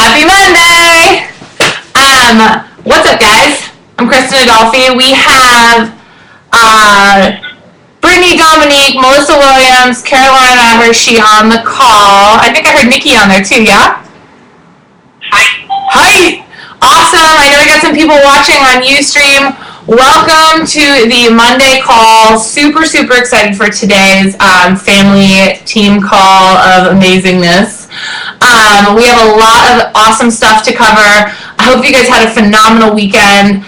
Happy Monday! What's up, guys? I'm Kristen Adolfi. We have Brittany, Dominique, Melissa Williams, Carolina Hershey on the call. I think I heard Nikki on there too, yeah? Hi! Awesome! I know we got some people watching on Ustream. Welcome to the Monday call. Super excited for today's family team call of amazingness. We have a lot of awesome stuff to cover. I hope you guys had a phenomenal weekend.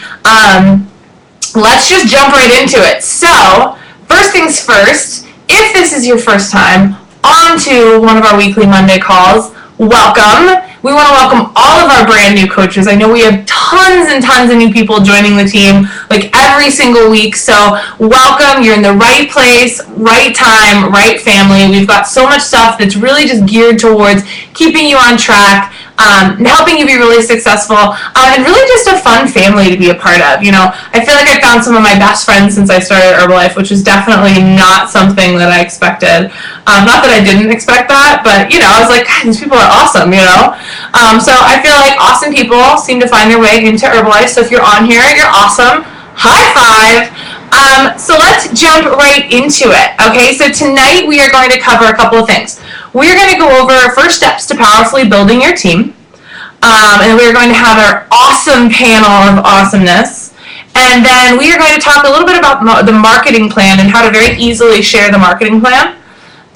Let's just jump right into it. So, first things first, if this is your first time onto one of our weekly Monday calls, welcome. We want to welcome all of our brand new coaches. I know we have tons and tons of new people joining the team, like every single week. So welcome. You're in the right place, right time, right family. We've got so much stuff that's really just geared towards keeping you on track, helping you be really successful, and really just a fun family to be a part of. You know, I feel like I found some of my best friends since I started Herbalife, which is definitely not something that I expected. Not that I didn't expect that, but, you know, I was like, God, these people are awesome, you know? So I feel like awesome people seem to find their way into Herbalife. So if you're on here, you're awesome. High five. So let's jump right into it. Okay, so tonight we are going to cover a couple of things. We're going to go over first steps to powerfully building your team. And we're going to have our awesome panel of awesomeness. And then we are going to talk a little bit about the marketing plan and how to very easily share the marketing plan.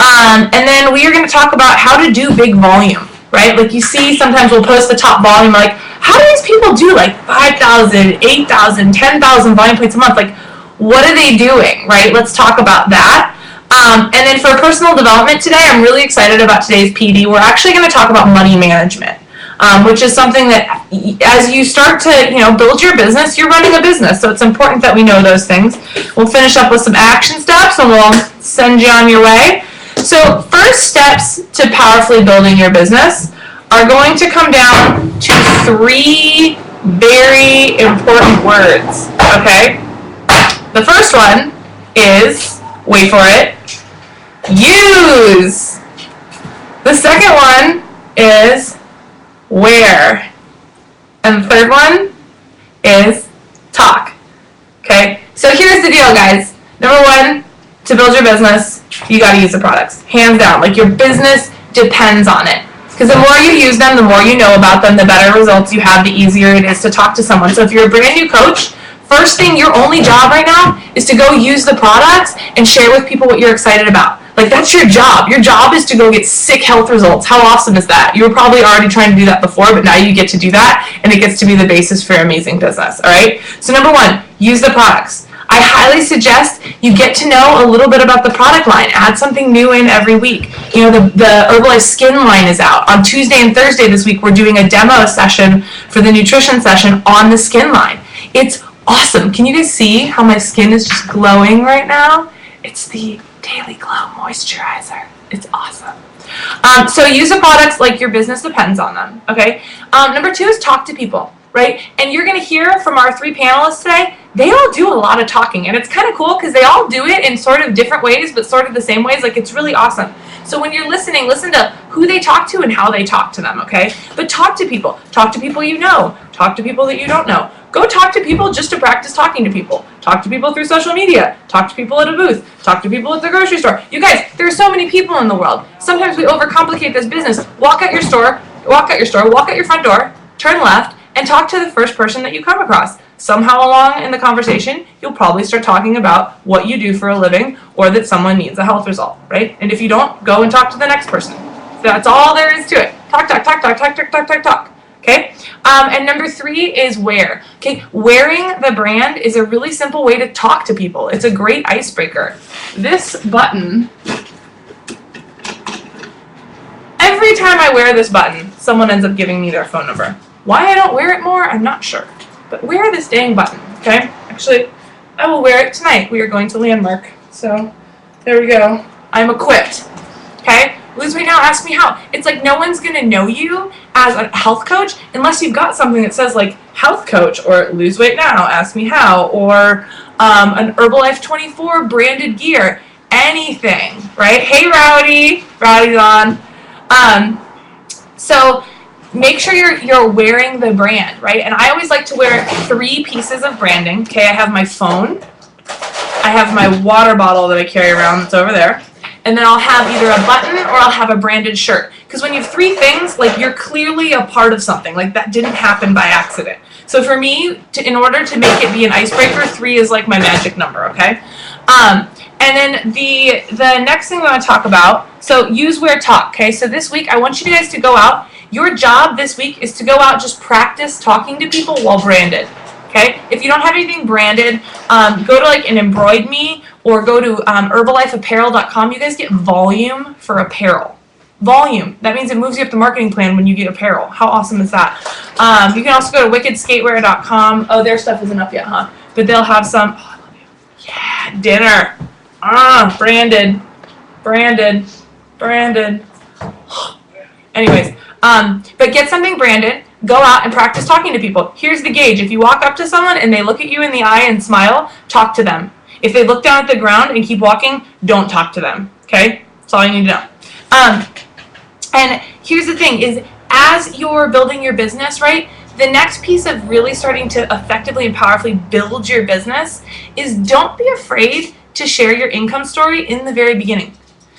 And then we are going to talk about how to do big volume, right? Like you see, sometimes we'll post the top volume, like, how do these people do like 5,000, 8,000, 10,000 volume points a month? Like, what are they doing, right? Let's talk about that. And then for personal development today, I'm really excited about today's PD. We're actually going to talk about money management, which is something that as you start to, you know, build your business, you're running a business. So it's important that we know those things. We'll finish up with some action steps and we'll send you on your way. So first steps to powerfully building your business are going to come down to three very important words, okay? The first one is, wait for it, use. The second one is where. And the third one is talk. Okay? So here's the deal, guys. Number one, to build your business, you got to use the products. Hands down. Like, your business depends on it. Because the more you use them, the more you know about them, the better results you have, the easier it is to talk to someone. So if you're a brand new coach, first thing, your only job right now is to go use the products and share with people what you're excited about. Like, that's your job. Your job is to go get sick health results. How awesome is that? You were probably already trying to do that before, but now you get to do that, and it gets to be the basis for your amazing business, all right? So number one, use the products. I highly suggest you get to know a little bit about the product line. Add something new in every week. You know, the Herbalife Skin line is out. On Tuesday and Thursday this week, we're doing a demo session for the nutrition session on the skin line. It's awesome. Can you guys see how my skin is just glowing right now? It's the Daily Glow Moisturizer. It's awesome. So use the products like your business depends on them, okay? Number two is talk to people, right? And you're going to hear from our three panelists today. They all do a lot of talking, and it's kind of cool because they all do it in sort of different ways, but sort of the same ways. Like, it's really awesome. So when you're listening, listen to who they talk to and how they talk to them, okay? But talk to people. Talk to people you know. Talk to people that you don't know. Go talk to people just to practice talking to people. Talk to people through social media. Talk to people at a booth. Talk to people at the grocery store. You guys, there are so many people in the world. Sometimes we overcomplicate this business. Walk out your front door, turn left, and talk to the first person that you come across. Somehow along in the conversation, you'll probably start talking about what you do for a living or that someone needs a health result, right? And if you don't, go and talk to the next person. That's all there is to it. Talk. Okay? And number three is wear. Okay? Wearing the brand is a really simple way to talk to people. It's a great icebreaker. This button, every time I wear this button, someone ends up giving me their phone number. Why I don't wear it more, I'm not sure. But wear this dang button, okay? Actually, I will wear it tonight. We are going to Landmark. So, there we go. I'm equipped, okay? Lose weight now, ask me how. It's like no one's going to know you as a health coach unless you've got something that says, like, health coach or lose weight now, ask me how, or an Herbalife 24 branded gear. Anything, right? Hey, Rowdy. Rowdy's on. So make sure you're wearing the brand, right? And I always like to wear 3 pieces of branding. Okay, I have my phone, I have my water bottle that I carry around that's over there, and then I'll have either a button or I'll have a branded shirt. Because when you have 3 things, like, you're clearly a part of something. Like, that didn't happen by accident. So for me, in order to make it be an icebreaker, 3 is like my magic number, okay? And then the next thing we want to talk about, so use, wear, talk, okay? So this week, I want you guys to go out. Your job this week is to go out, just practice talking to people while branded, okay? If you don't have anything branded, go to like an Embroid Me or go to herbalifeapparel.com. You guys get volume for apparel. Volume. That means it moves you up the marketing plan when you get apparel. How awesome is that? You can also go to wickedskatewear.com. Oh, their stuff isn't up yet, huh? But they'll have some. Oh, I love you. Yeah, dinner. Branded. Branded. Branded. Anyways, but get something branded. Go out and practice talking to people. Here's the gauge. If you walk up to someone and they look at you in the eye and smile, talk to them. If they look down at the ground and keep walking, don't talk to them. Okay? That's all you need to know. And here's the thing is, as you're building your business, right, the next piece of really starting to effectively and powerfully build your business is don't be afraid to share your income story in the very beginning.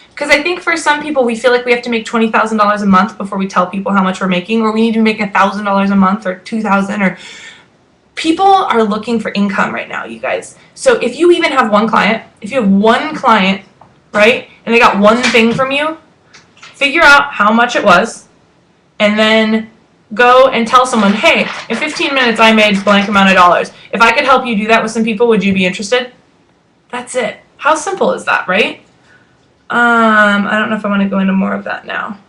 Because I think for some people, we feel like we have to make $20,000 a month before we tell people how much we're making, or we need to make $1,000 a month or $2,000, or people are looking for income right now, you guys. So if you even have one client, if you have one client, right, and they got one thing from you, figure out how much it was, and then go and tell someone, hey, in 15 minutes I made blank amount of dollars. If I could help you do that with some people, would you be interested? That's it. How simple is that, right? I don't know if I want to go into more of that now.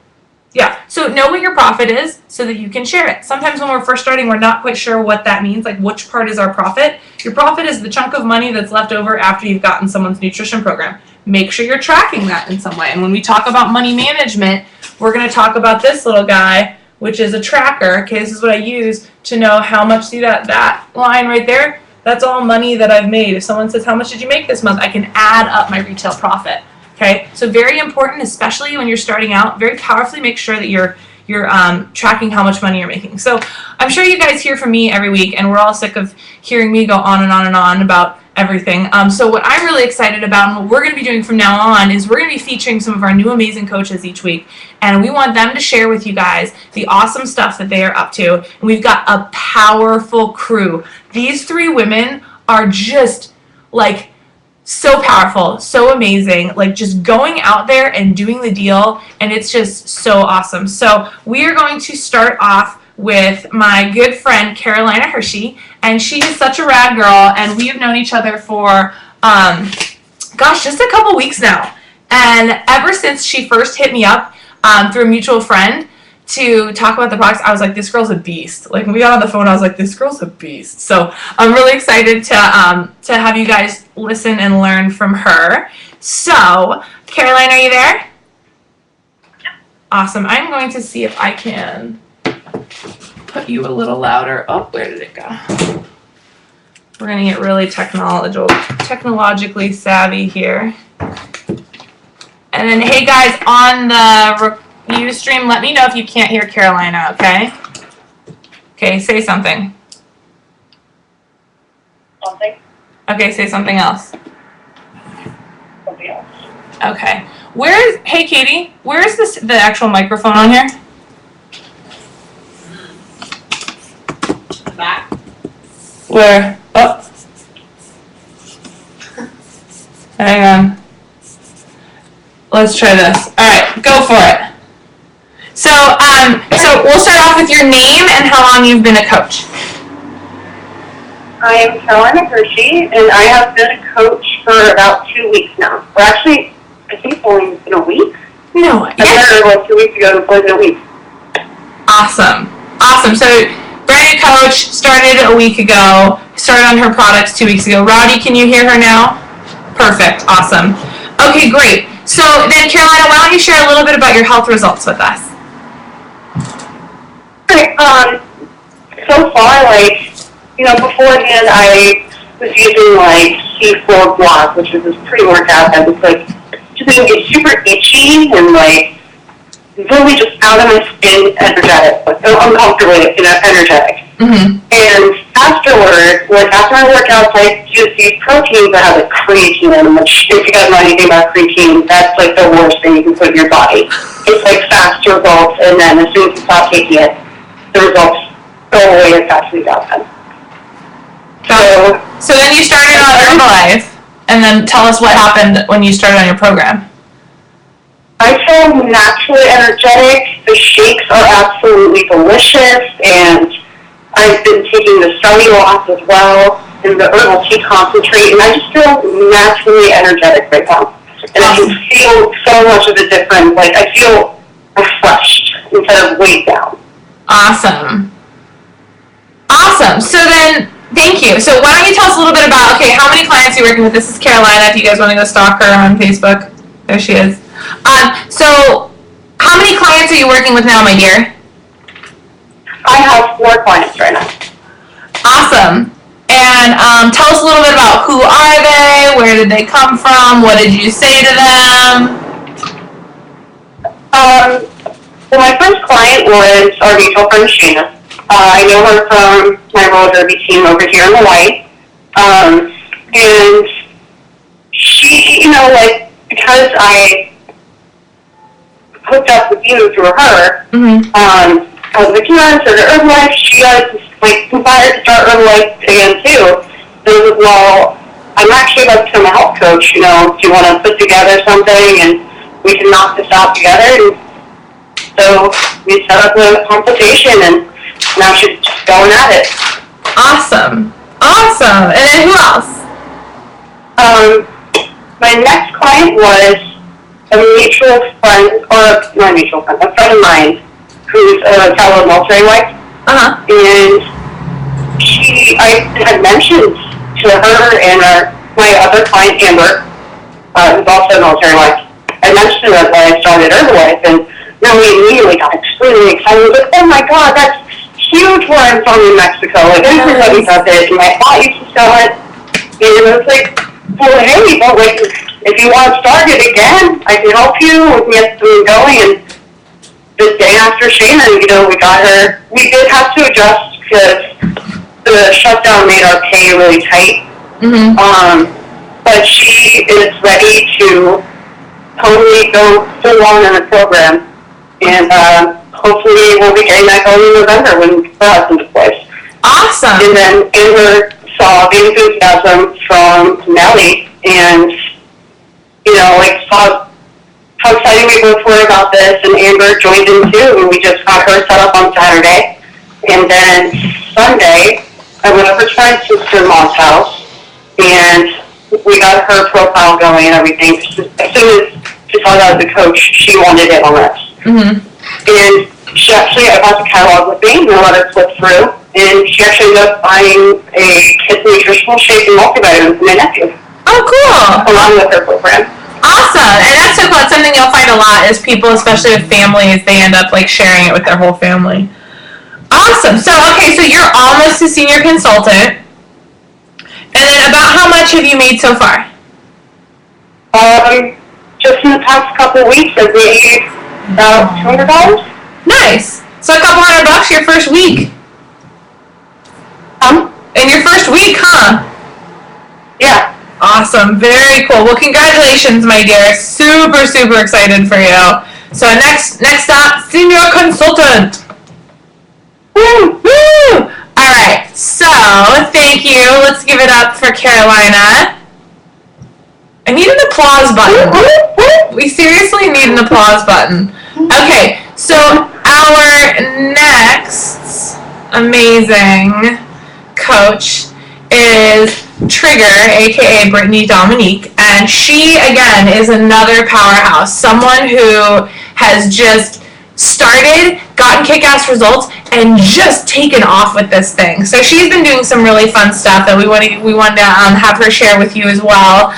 Yeah, so know what your profit is so that you can share it. Sometimes when we're first starting, we're not quite sure what that means, like which part is our profit. Your profit is the chunk of money that's left over after you've gotten someone's nutrition program. Make sure you're tracking that in some way. And when we talk about money management, we're going to talk about this little guy, which is a tracker. Okay, this is what I use to know how much. See that line right there? That's all money that I've made. If someone says, how much did you make this month? I can add up my retail profit. Okay, so very important, especially when you're starting out, very powerfully make sure that you're tracking how much money you're making. So I'm sure you guys hear from me every week, and we're all sick of hearing me go on and on and on about everything. So what I'm really excited about, and what we're going to be doing from now on, is we're going to be featuring some of our new amazing coaches each week, and we want them to share with you guys the awesome stuff that they are up to. And we've got a powerful crew. These 3 women are just like so powerful, so amazing, like just going out there and doing the deal, and it's just so awesome. So we are going to start off with my good friend Carolina Hershey, and she is such a rad girl, and we have known each other for gosh, just a couple weeks now. And ever since she first hit me up through a mutual friend to talk about the products, I was like, this girl's a beast. Like, when we got on the phone, I was like, this girl's a beast. So I'm really excited to have you guys listen and learn from her. So, Caroline, are you there? Yeah. Awesome. I'm going to see if I can put you a little louder. Oh, where did it go? We're going to get really technologically savvy here. And then, hey guys, on the Ustream, let me know if you can't hear Carolina, okay? Okay, say something. Something. Okay, say something else. Something else. Okay. Hey Katie, where is the actual microphone on here? Back. Where? Oh. Hang on. Let's try this. Alright, go for it. So we'll start off with your name and how long you've been a coach. I am Carolina Hershey, and I have been a coach for about 2 weeks now. Or actually, I think it's only been a week. No, I started about 2 weeks ago, it's only been a week. Awesome. So, brand new coach, started a week ago, started on her products 2 weeks ago. Roddy, can you hear her now? Perfect. Awesome. Okay, great. So then, Carolina, why don't you share a little bit about your health results with us? Okay, so far, beforehand I was using, C4 Block, which is this pre-workout that was, just making it super itchy and, really just out of my skin, energetic, like uncomfortably energetic. Mm-hmm. And afterward, like after my workouts, I use these proteins that have like creatine in them, which if you guys know anything about creatine, that's like the worst thing you can put in your body. It's like fast results, and then as soon as you stop taking it, the results go away as fast as you got them. So then you started on Herbalife, and then tell us what happened when you started on your program. I feel naturally energetic. The shakes are absolutely delicious, and I've been taking the cellulose as well, and the herbal tea concentrate, and I just feel naturally energetic right now. And I can feel so much of a difference. Like, I feel refreshed instead of weighed down. Awesome. Awesome. So then, thank you. So why don't you tell us a little bit about, okay, how many clients are you working with? This is Carolina, if you guys want to go stalk her on Facebook. There she is. So how many clients are you working with now, my dear? I have 4 clients right now. Awesome. And tell us a little bit about who are they, where did they come from, what did you say to them? Well, my first client was our mutual friend, Shayna. I know her from my roller derby team over here in Hawaii. And she, because I hooked up with you through her, Mm-hmm. I was like, started Herbalife. She was inspired to start Herbalife again too. So I was like, well, I'm actually about to become a health coach. Do you want to put together something and we can knock this out together? And so we set up a consultation, and now she's just going at it. Awesome. Awesome. And then who else? My next client was a mutual friend, or not a mutual friend, a friend of mine who's a fellow military wife. Uh-huh. And I had mentioned to her and my other client, Amber, who's also a military wife, I mentioned to her that I started Herbalife, and now we immediately got extremely excited. We was like, oh my God, that's huge where I'm from in Mexico. Like, everybody does it, and my aunt used to sell it. And I was like, well, hey, but like, if you want to start it again, I can help you. We can get something going. And the day after Shayna, we got her. We did have to adjust because the shutdown made our pay really tight. Mm-hmm. But she is ready to totally go full on in the program. And hopefully we'll be getting that going in November when the husband deploys. Awesome. And then Amber saw the enthusiasm from Nellie and, saw how excited we both were about this, and Amber joined in too, and we just got her set up on Saturday. And then Sunday, I went over to my sister-in-law's house, and we got her profile going and everything. As soon as she saw that as a coach, she wanted in on this. Mm-hmm. And she actually, I bought the catalog with me, and I let her flip through, and she actually ended up buying a kids nutritional shake and multivitamin for my nephew. Oh, cool. Along with her program. Awesome. And that's so cool. It's something you'll find a lot is people, especially with families, they end up sharing it with their whole family. Awesome. So, okay, so you're almost a senior consultant. And then about how much have you made so far? Just in the past couple of weeks, I've made about $200. Nice. So a couple $100 your first week. In your first week, huh? Yeah. Awesome. Very cool. Well, congratulations, my dear. Super, super excited for you. So next up, senior consultant. Woo! Woo! All right. So thank you. Let's give it up for Carolina. I need an applause button. We seriously need an applause button. Okay. So our next amazing coach is Trigger, aka Brittany Dominique, and she again is another powerhouse, someone who has just started, gotten kick-ass results, and just taken off with this thing. So she's been doing some really fun stuff that we want to have her share with you as well.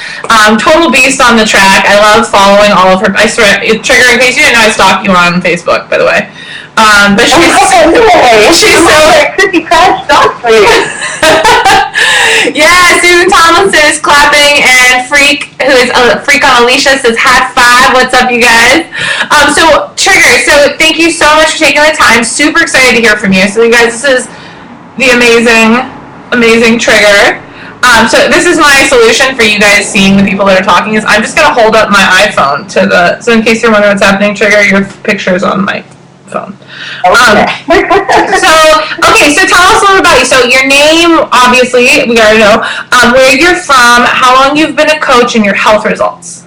Total beast on the track. I love following all of her. I swear, Trigger, in case you didn't know, I stalk you on Facebook, by the way. But she's so Chrissy Crash stalks me. Yeah, Susan Tomlinson is clapping, and Freak, who is a Freak on Alicia, says high five. What's up, you guys? So Trigger. So thank you so much for taking the time. Super excited to hear from you. So you guys, this is the amazing Trigger. So this is my solution for you guys seeing the people that are talking. Is I'm just gonna hold up my iPhone to the. So in case you're wondering what's happening, Trigger, your picture's on my phone. So tell us a little about you. So your name, obviously, we gotta know. Where you're from, how long you've been a coach, and your health results.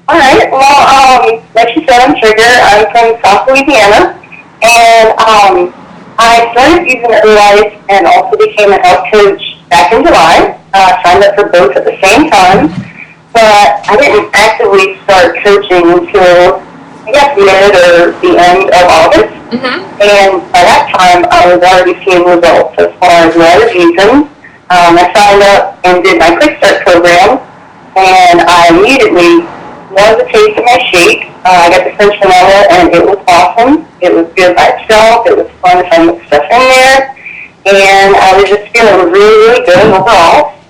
All right. Well, like you said, I'm Trigger. I'm from South Louisiana, and I started using Herbalife and also became a health coach back in July. Signed up for both at the same time, but I didn't actively start coaching until I guess mid or the end of August. Mm-hmm. And by that time, I was already seeing results as far as what I was using. I signed up and did my Quick Start program, and I immediately loved the taste of my shake. I got the French vanilla, and it was awesome. It was good by itself. It was fun if I mixed stuff in there, and I was just feeling really good overall.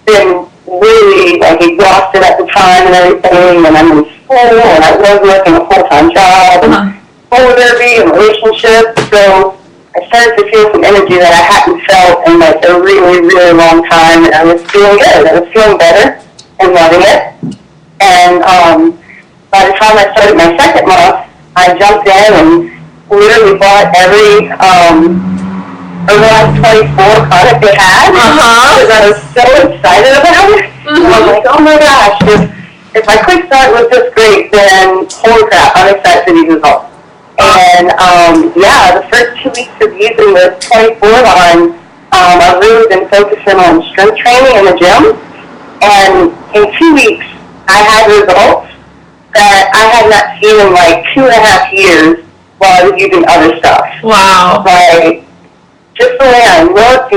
Been really exhausted at the time and everything, and I'm in school, and I was working a full-time job, and roller derby and relationship, so I started to feel some energy that I hadn't felt in a really, really long time, and I was feeling good. I was feeling better and loving it. And by the time I started my second month, I jumped in and literally bought every Herbalife 24 product they had, because I was so excited about it. Mm-hmm. I was like, oh my gosh, if my Quick Start was this great, then holy crap, I'm excited for these results. And the first 2 weeks of using the 24 line, I've really been focusing on strength training in the gym. And in 2 weeks, I had results that I had not seen in 2.5 years while I was using other stuff. Wow. Just the way I looked,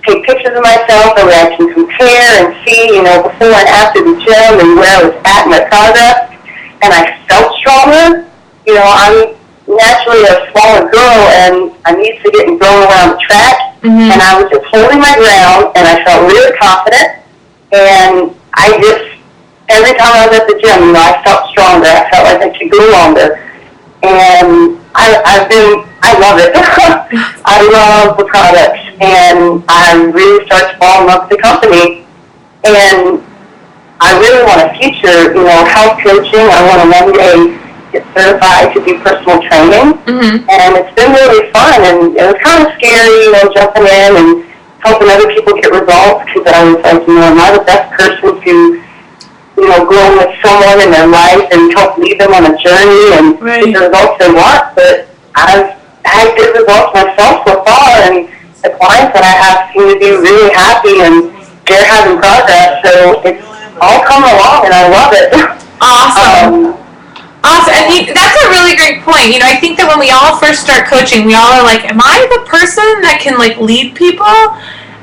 take pictures of myself, the way I can compare and see, before and after the gym and where I was at in my progress. And I felt stronger. I'm naturally a smaller girl, and I'm used to getting thrown around the track. Mm-hmm. And I was just holding my ground, and I felt really confident. And every time I was at the gym, I felt stronger. I felt like I could go longer. And I love it. I love the products, and I really started to fall in love with the company. And I really want to feature, health coaching. I want to one day get certified to do personal training. Mm-hmm. And it's been really fun, and it was kind of scary, jumping in and helping other people get results, because I was like, am I the best person to grow with someone in their life and help lead them on a journey and get the results they want? But I've had good results myself so far, and the clients that I have seem to be really happy, and they're having progress. So it's all coming along, and I love it. Awesome. Awesome. I think that's a really great point. I think that when we all first start coaching, we all are like, am I the person that can lead people?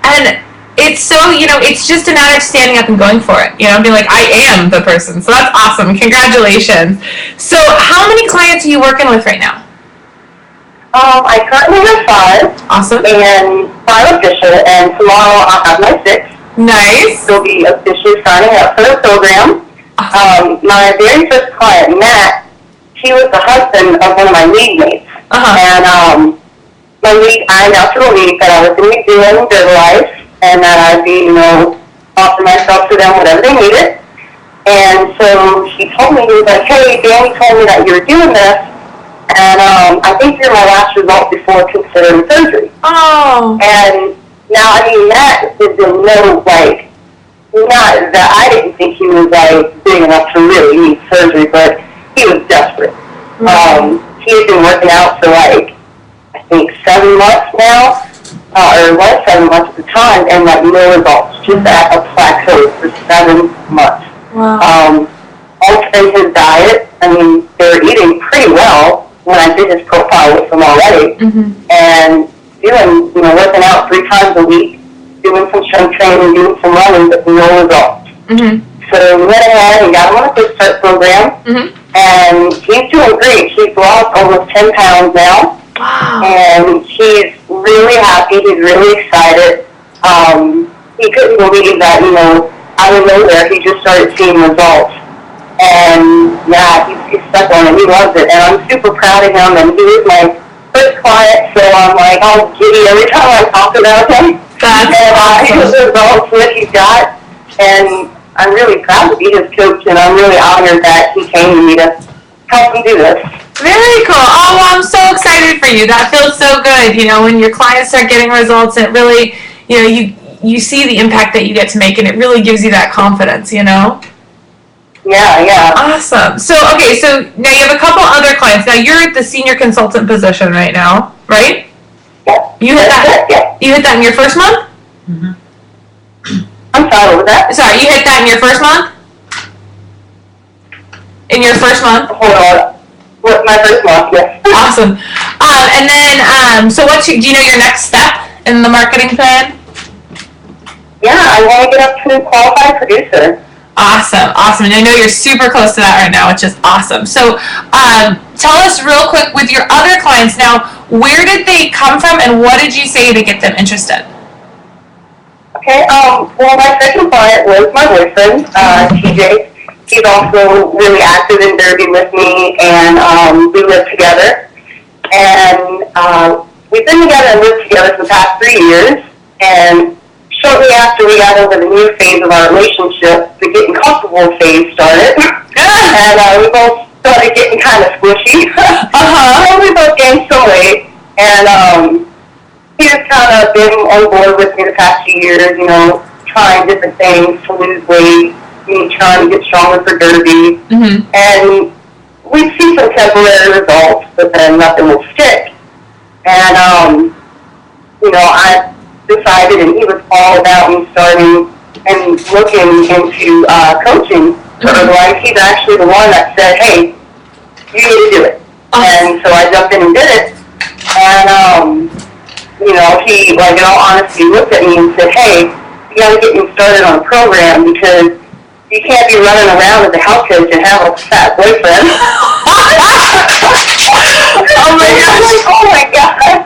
And it's so, it's just a matter of standing up and going for it. Being like, I am the person. So that's awesome. Congratulations. So how many clients are you working with right now? I currently have 5. Awesome. And 5 official, and tomorrow I'll have my 6th. Nice. They'll be officially signing up for the program. Awesome. My very first client, Matt, he was the husband of one of my league mates. And my league, I announced to the league that I was going to be doing their life, and that I'd be, offering myself to them whatever they needed. And so he told me, he was like, hey, Danny told me that you were doing this, and I think you're my last result before considering surgery. Oh. And now, that is a no, not that I didn't think he was, big enough to really need surgery, but he was desperate. Mm-hmm. He had been working out for, I think 7 months now, or was 7 months at the time, and no results, just at a plateau for 7 months. Wow. Altering his diet, they were eating pretty well when I did his profile with them already, mm-hmm. and doing, working out 3 times a week, doing some strength training, doing some running, but no results. Mm-hmm. So we went ahead and got him on a Quick Start program, mm-hmm. and he's doing great. He's lost almost 10 pounds now. Wow. And he's really happy. He's really excited. He couldn't believe that, out of nowhere, he just started seeing results. And, yeah, he's stuck on it. He loves it. And I'm super proud of him. And he was my first client, so I'm like, all giddy every time I talk about him. That's awesome. He was the results that he got. And I'm really proud to be his coach, and I'm really honored that he came to me to help him do this. Very cool. Oh, well, I'm so excited for you. That feels so good. When your clients start getting results, it really, you see the impact that you get to make, and it really gives you that confidence, Yeah. Awesome. So, okay, so now you have a couple other clients. Now, you're at the senior consultant position right now, right? Yeah. You hit that? Yeah. You hit that in your first month? Mm-hmm. I'm sorry, what was that? Sorry, you hit that in your first month? In your first month? Hold on. My first month, yes. Awesome. And then, so do you know your next step in the marketing plan? Yeah, I want to get up to qualified producer. Awesome. And I know you're super close to that right now, which is awesome. So, tell us real quick with your other clients now, where did they come from and what did you say to get them interested? Okay, well, my second client was my boyfriend, TJ. He's also really active in Derby with me, and we live together. And we've been together and lived together for the past 3 years. And shortly after we got over the new phase of our relationship, the getting comfortable phase started. And we both started getting kind of squishy. And we both gained some weight. And he has kind of been on board with me the past few years, trying different things to lose weight, trying to get stronger for Derby. Mm-hmm. And we see some temporary results, but then nothing will stick. And, I decided, and he was all about me starting and looking into coaching for Herbalife. He's actually the one that said, hey, you need to do it. And so I jumped in and did it. And, he, in all honesty, looked at me and said, hey, you got to get me started on a program because you can't be running around as a health coach and have a fat boyfriend. Oh my God.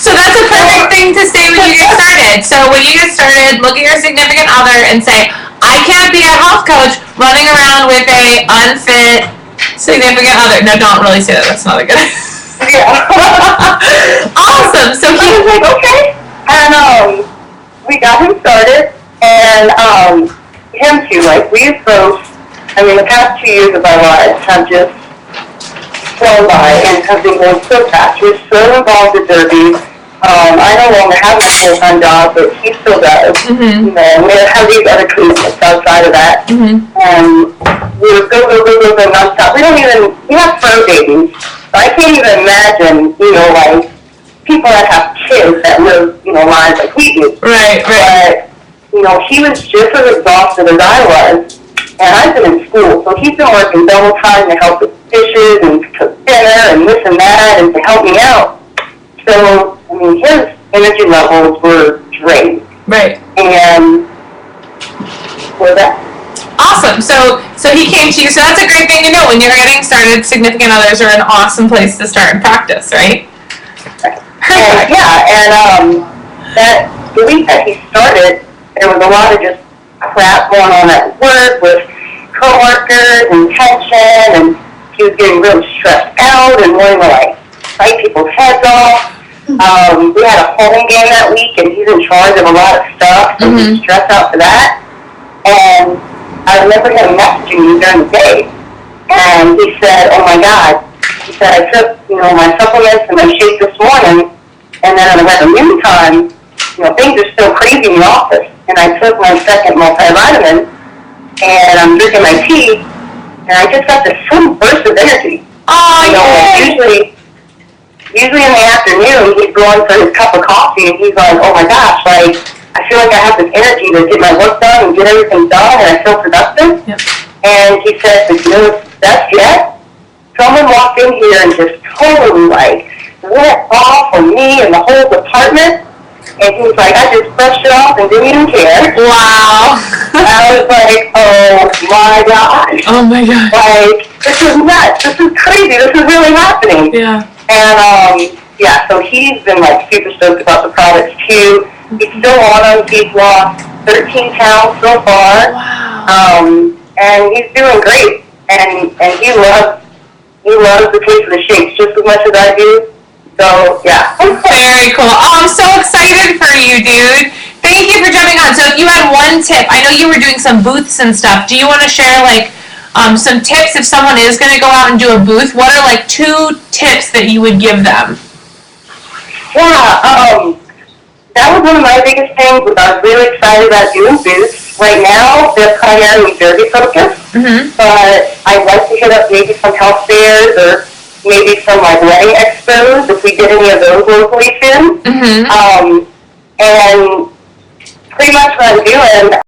So that's a perfect thing to say when you get started. So when you get started, look at your significant other and say, I can't be a health coach running around with a unfit significant other. No, don't really say that. That's not a good Yeah. Awesome. So he was like, okay. And we got him started. And him too, we've both, the past 2 years of our lives have just flown by and have been going so fast. We're so involved with Derby. I no longer have my full-time job, but he still does. Mm-hmm. We have these other commitments outside of that. Mm-hmm. And we go nonstop. We have fur babies. I can't even imagine, people that have kids that live, lives like we do. Right. But, he was just as exhausted as I was, and I've been in school, so he's been working double time to help with dishes and cook dinner and this and that and to help me out. So, his energy levels were drained. Right. And what was that? Awesome. So he came to you. So that's a great thing to know when you're getting started. Significant others are an awesome place to start and practice, right? Perfect. And that the week that he started, there was a lot of just crap going on at work with coworkers and tension, and he was getting really stressed out and wanting to bite people's heads off. We had a home game that week, and he's in charge of a lot of stuff, so he's stressed out for that. And I remember him messaging me during the day, and he said, oh my God, he said, I took, my supplements and my shake this morning, and then at the noontime, things are still crazy in the office, and I took my second multivitamin, and I'm drinking my tea, and I just got this sudden burst of energy. Usually in the afternoon, he's going for his cup of coffee, and he's like, oh my gosh, I feel like I have this energy to get my work done and get everything done, and I feel productive. Yep. And he said, that's yet? Someone walked in here and just totally went off on me and the whole department. And he was like, I just brushed it off and didn't even care. Wow. I was like, oh my gosh. Oh my God. This is nuts. This is crazy. This is really happening. Yeah. And yeah, so he's been like super stoked about the products too. He's still on them. He's lost 13 pounds so far. Wow. And he's doing great. And he loves the taste of the shakes just as much as I do. So yeah. Very cool. Oh, I'm so excited for you, dude. Thank you for jumping on. So if you had one tip, I know you were doing some booths and stuff. Do you want to share like some tips if someone is going to go out and do a booth? What are like 2 tips that you would give them? Yeah, that was one of my biggest things. I was really excited about doing booths. Right now, they're primarily Jersey focused, but I'd like to hit up maybe some health fairs or maybe some like wedding expos if we get any of those locally soon. And pretty much what I'm doing,